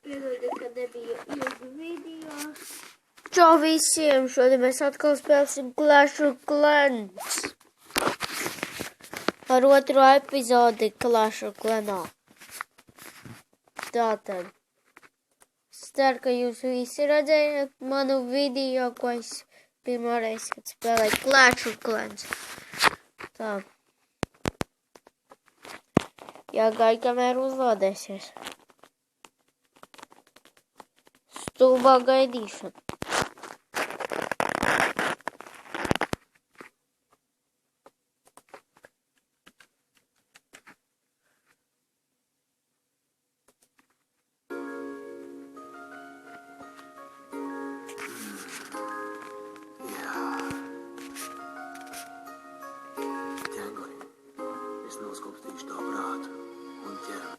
Piedodiet, ka nebija ilgu video. Čau visiem! Šodien mēs atkal spēlēsim Clash of Clans. Ar otro epizodi Clash of Clanā. Tātad. Es ceru, ka jūs visi redzējāt manu video, ko es pirmā reize, kad spēlēju Clash of Clans. Tā. Jāgaida, kamēr uzlādēsies. Stulbā gaidīšana. Es noskopstīšu tā prātu un ķermi.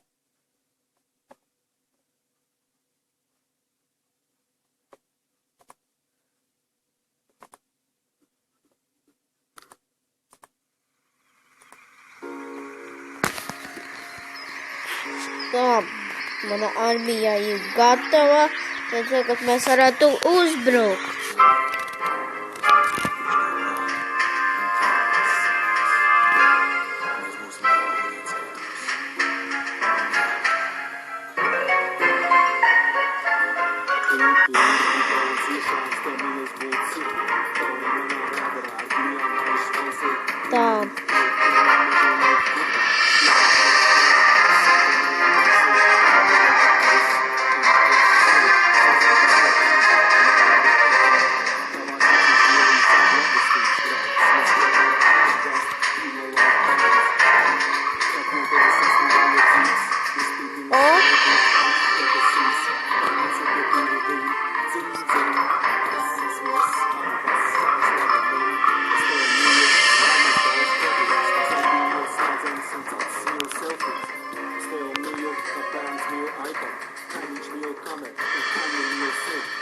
Tā, mana armija ir gatava, tad tagad mēs varētu uzbrukt. Tā.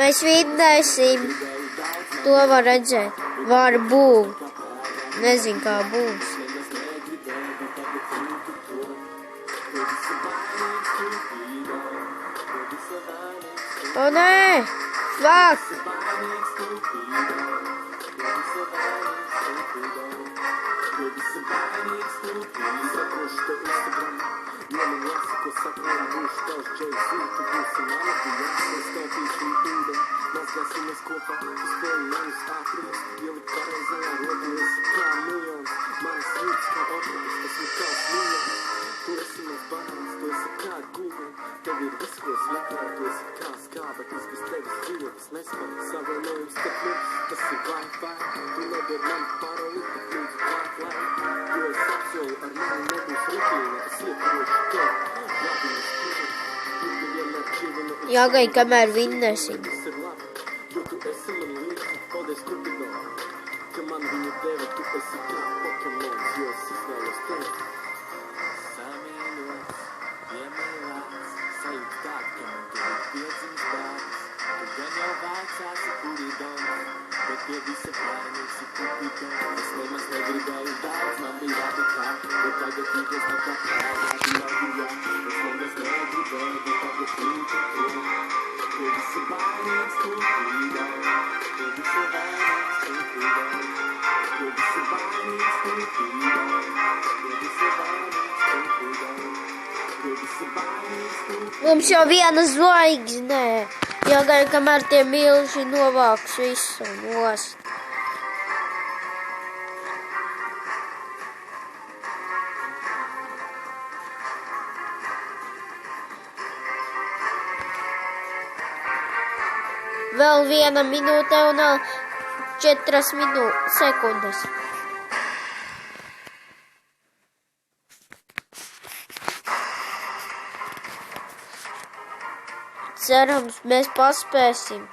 Mēs vinnēsim. To var redzēt. Var būt. Nezinu, kā būs. O, nē! Fuck! Jāgaida, kamēr vinnēsim. Mums jau viena zvaigzne. Jāgaida, kamēr tie milži novāks visu nost. Vēl 1 minūte un 4 sekundes. Cerams, mēs paspēsim.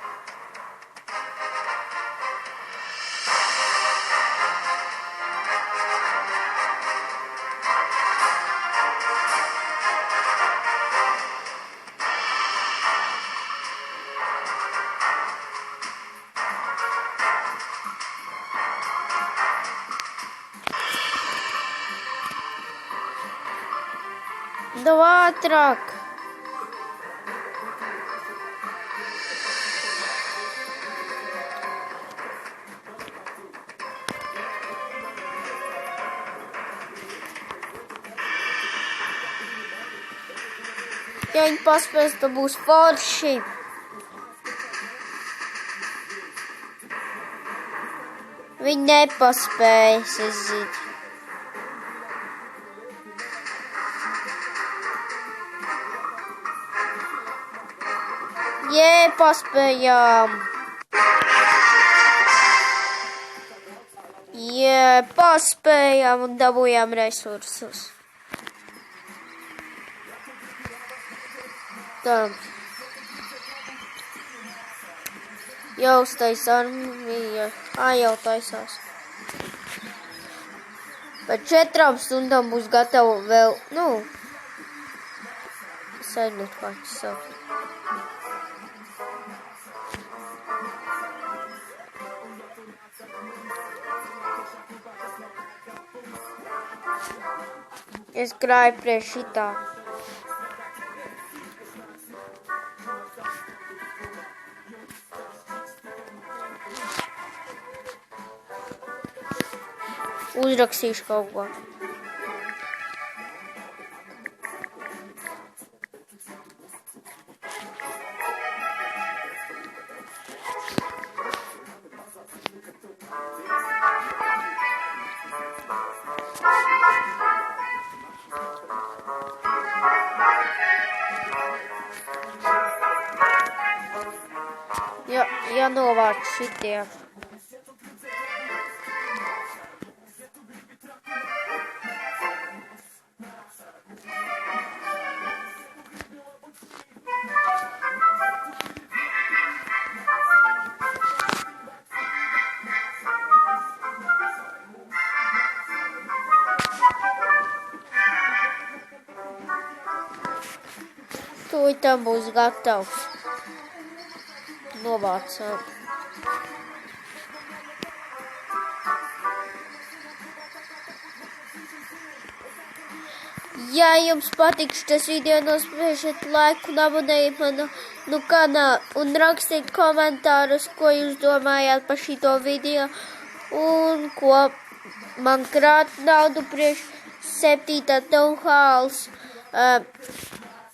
Давай ātrāk. Ja viņi paspēs, tad būs forši. Viņi nepaspējas, es zinu. Jē, paspējām. Jē, paspējām un dabūjām resursus. Tā. Jau uztais armija. Jau taisās. Pēc 4 stundām būs gatava vēl, saņot kāds savu. Es grāju priekš šitā. Uzrakstīšu kaut ko. Jānovāc šitie. Tūlīt būs gatavs. Novācām. Ja jums patīk šis video, nospiežiet laiku un abonējiet manu kanālu un rakstiet komentārus, ko jūs domājāt par šito video un ko man krāt naudu priekš 7. Townhalls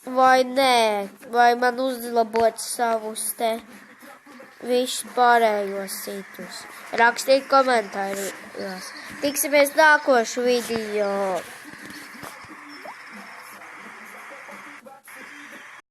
vai nē, vai man uzlabot savus te visus pārējos citus. Rakstiet komentāros. Tiksimies nākošu video.